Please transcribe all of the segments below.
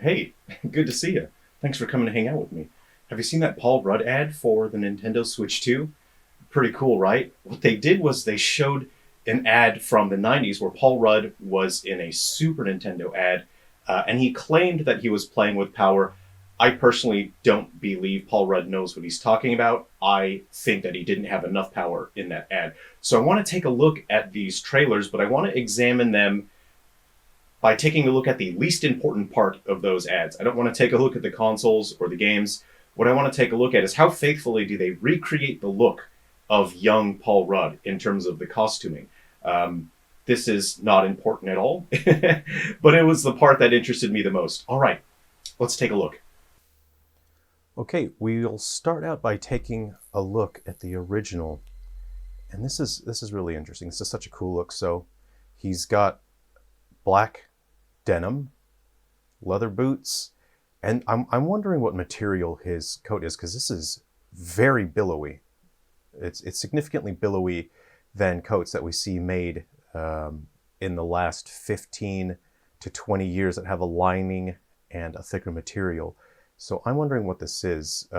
Hey, good to see you. Thanks for coming to hang out with me. Have you seen that Paul Rudd ad for the Nintendo Switch 2? Pretty cool, right? What they did was they showed an ad from the 90s where Paul Rudd was in a Super Nintendo ad, and he claimed that he was playing with power. I personally don't believe Paul Rudd knows what he's talking about. I think that he didn't have enough power in that ad. So I want to take a look at these trailers, but I want to examine them by taking a look at the least important part of those ads. I don't want to take a look at the consoles or the games. What I want to take a look at is how faithfully do they recreate the look of young Paul Rudd in terms of the costuming. This is not important at all, but it was the part that interested me the most. All right, let's take a look. Okay, we'll start out by taking a look at the original. And this is really interesting. This is such a cool look. So he's got black denim, leather boots, and I'm wondering what material his coat is, because this is very billowy. It's significantly billowy than coats that we see made in the last 15 to 20 years that have a lining and a thicker material. So I'm wondering what this is.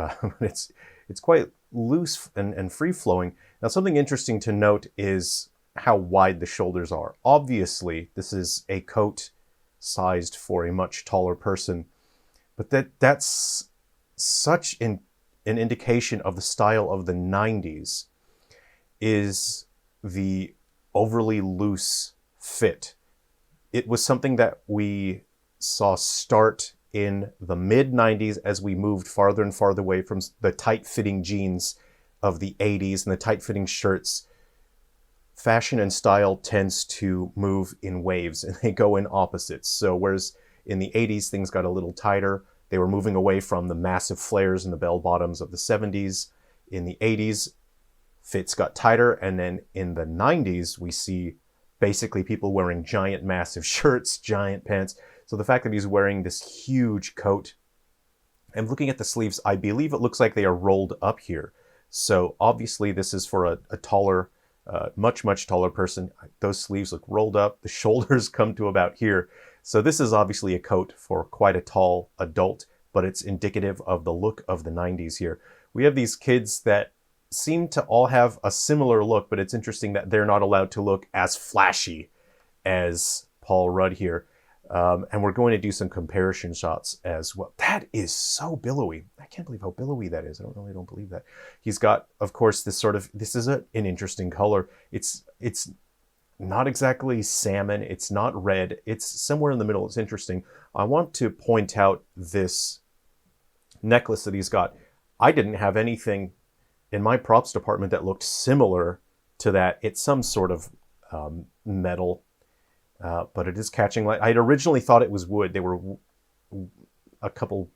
It's quite loose and free-flowing. Now, something interesting to note is how wide the shoulders are. Obviously, this is a coat sized for a much taller person, but that's such an indication of the style of the 90s is the overly loose fit. It was something that we saw start in the mid-90s as we moved farther and farther away from the tight-fitting jeans of the 80s and the tight-fitting shirts. Fashion and style tends to move in waves, and they go in opposites. So whereas in the 80s things got a little tighter, they were moving away from the massive flares and the bell bottoms of the 70s. In the 80s, fits got tighter, and then in the 90s we see basically people wearing giant massive shirts, giant pants. So the fact that he's wearing this huge coat, and looking at the sleeves, I believe it looks like they are rolled up here. So obviously this is for a taller, much taller person. Those sleeves look rolled up. The shoulders come to about here. So this is obviously a coat for quite a tall adult, but it's indicative of the look of the 90s here. We have these kids that seem to all have a similar look, but it's interesting that they're not allowed to look as flashy as Paul Rudd here. And we're going to do some comparison shots as well. That is so billowy. I can't believe how billowy that is. I don't believe that. He's got, of course, this is an interesting color. It's not exactly salmon. It's not red. It's somewhere in the middle. It's interesting. I want to point out this necklace that he's got. I didn't have anything in my props department that looked similar to that. It's some sort of metal. But it is catching light. I'd originally thought it was wood. They were a couple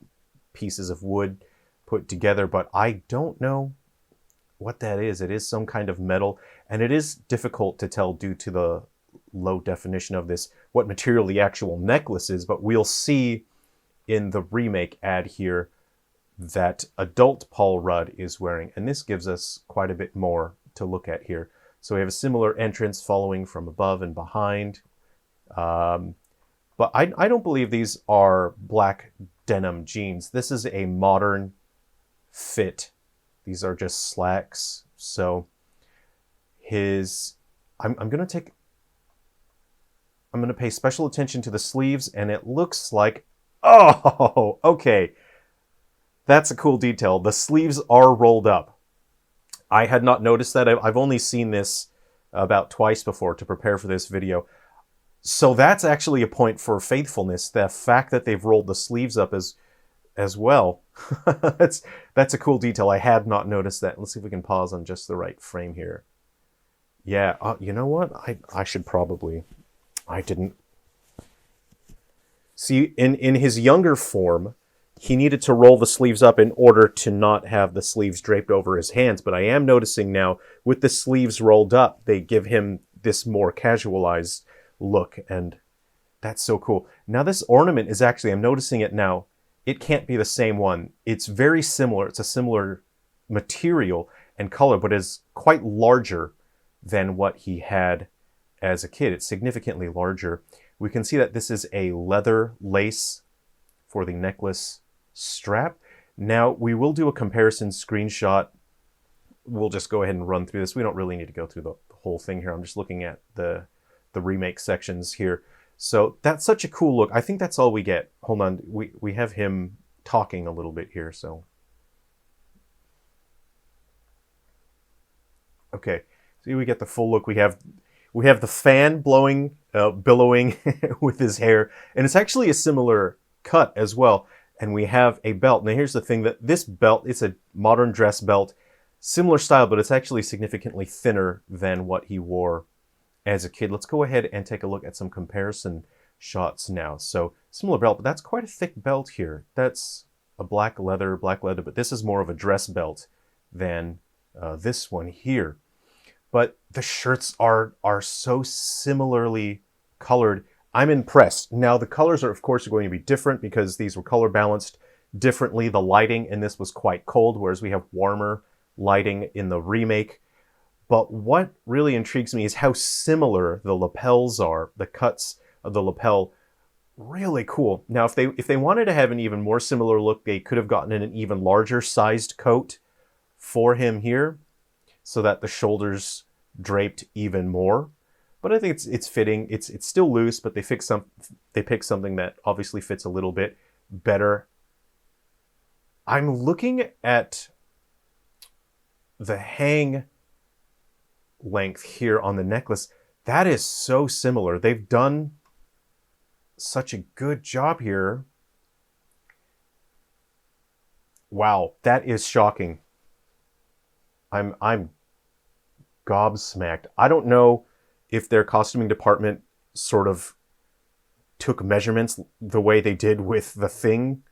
pieces of wood put together, but I don't know what that is. It is some kind of metal, and it is difficult to tell due to the low definition of this what material the actual necklace is, but we'll see in the remake ad here that adult Paul Rudd is wearing, and this gives us quite a bit more to look at here. So we have a similar entrance following from above and behind. But I don't believe these are black denim jeans. This is a modern fit. These are just slacks. So I'm going to pay special attention to the sleeves, and it looks like, oh, okay. That's a cool detail. The sleeves are rolled up. I had not noticed that. I've only seen this about twice before to prepare for this video. So that's actually a point for faithfulness. The fact that they've rolled the sleeves up as well. that's a cool detail. I had not noticed that. Let's see if we can pause on just the right frame here. Yeah, you know what? I should probably... I didn't... See, in his younger form, he needed to roll the sleeves up in order to not have the sleeves draped over his hands. But I am noticing now, with the sleeves rolled up, they give him this more casualized look, and that's so cool. Now this ornament is actually, I'm noticing it now, it can't be the same one. It's very similar. It's a similar material and color, but is quite larger than what he had as a kid. It's significantly larger. We can see that this is a leather lace for the necklace strap. Now, we will do a comparison screenshot. We'll just go ahead and run through this. We don't really need to go through the whole thing here. I'm just looking at the remake sections here. So that's such a cool look. I think that's all we get. Hold on. We have him talking a little bit here. So, okay. See, we get the full look. We have the fan blowing, billowing with his hair. And it's actually a similar cut as well. And we have a belt. Now, here's the thing, that this belt, it's a modern dress belt. Similar style, but it's actually significantly thinner than what he wore as a kid. Let's go ahead and take a look at some comparison shots now. So, similar belt, but that's quite a thick belt here. That's a black leather, but this is more of a dress belt than this one here. But the shirts are so similarly colored. I'm impressed. Now, the colors are, of course, going to be different because these were color balanced differently. The lighting in this was quite cold, whereas we have warmer lighting in the remake. But what really intrigues me is how similar the lapels are. The cuts of the lapel, really cool. Now, if they wanted to have an even more similar look, they could have gotten an even larger sized coat for him here, so that the shoulders draped even more. But I think it's fitting. It's still loose, but they pick something that obviously fits a little bit better. I'm looking at the hang length here on the necklace. That is so similar. They've done such a good job here. Wow, that is shocking. I'm gobsmacked. I don't know if their costuming department sort of took measurements the way they did with The Thing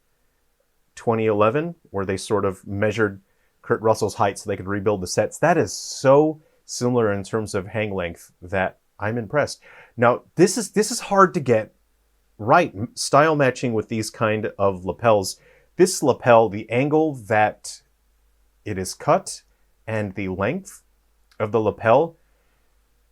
2011, where they sort of measured Kurt Russell's height so they could rebuild the sets. That is so similar in terms of hang length that I'm impressed. Now, this is hard to get right. Style matching with these kind of lapels. This lapel, the angle that it is cut and the length of the lapel,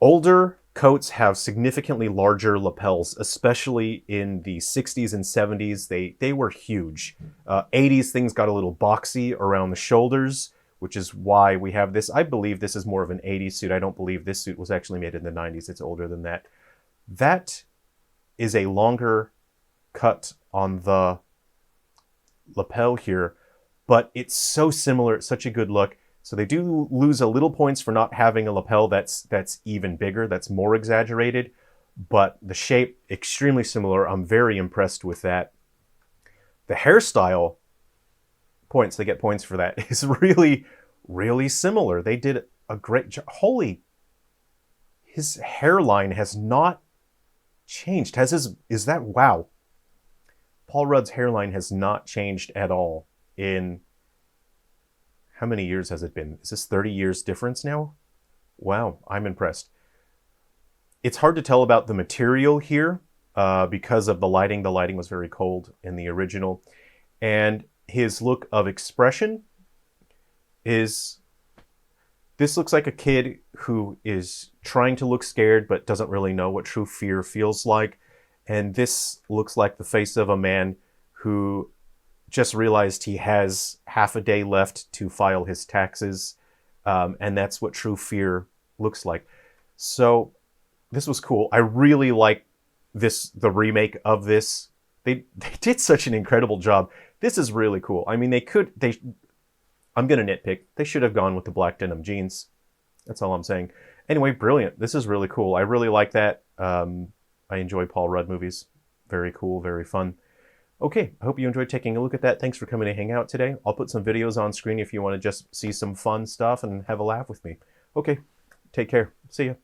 older coats have significantly larger lapels, especially in the 60s and 70s. They were huge. 80s, things got a little boxy around the shoulders, which is why we have this. I believe this is more of an 80s suit. I don't believe this suit was actually made in the 90s. It's older than that. That is a longer cut on the lapel here, but it's so similar. It's such a good look. So they do lose a little points for not having a lapel that's even bigger, that's more exaggerated, but the shape, extremely similar. I'm very impressed with that. The hairstyle, points, they get points for that, is really, really similar. They did a great job. His hairline has not changed. Is that, wow. Paul Rudd's hairline has not changed at all in, how many years has it been? Is this 30 years difference now? Wow, I'm impressed. It's hard to tell about the material here because of the lighting. The lighting was very cold in the original. And his look of expression is, this looks like a kid who is trying to look scared but doesn't really know what true fear feels like. And this looks like the face of a man who just realized he has half a day left to file his taxes. And that's what true fear looks like. So this was cool. I really like the remake of this. They did such an incredible job. This is really cool. I mean, I'm going to nitpick. They should have gone with the black denim jeans. That's all I'm saying. Anyway, brilliant. This is really cool. I really like that. I enjoy Paul Rudd movies. Very cool, very fun. Okay, I hope you enjoyed taking a look at that. Thanks for coming to hang out today. I'll put some videos on screen if you want to just see some fun stuff and have a laugh with me. Okay, take care. See ya.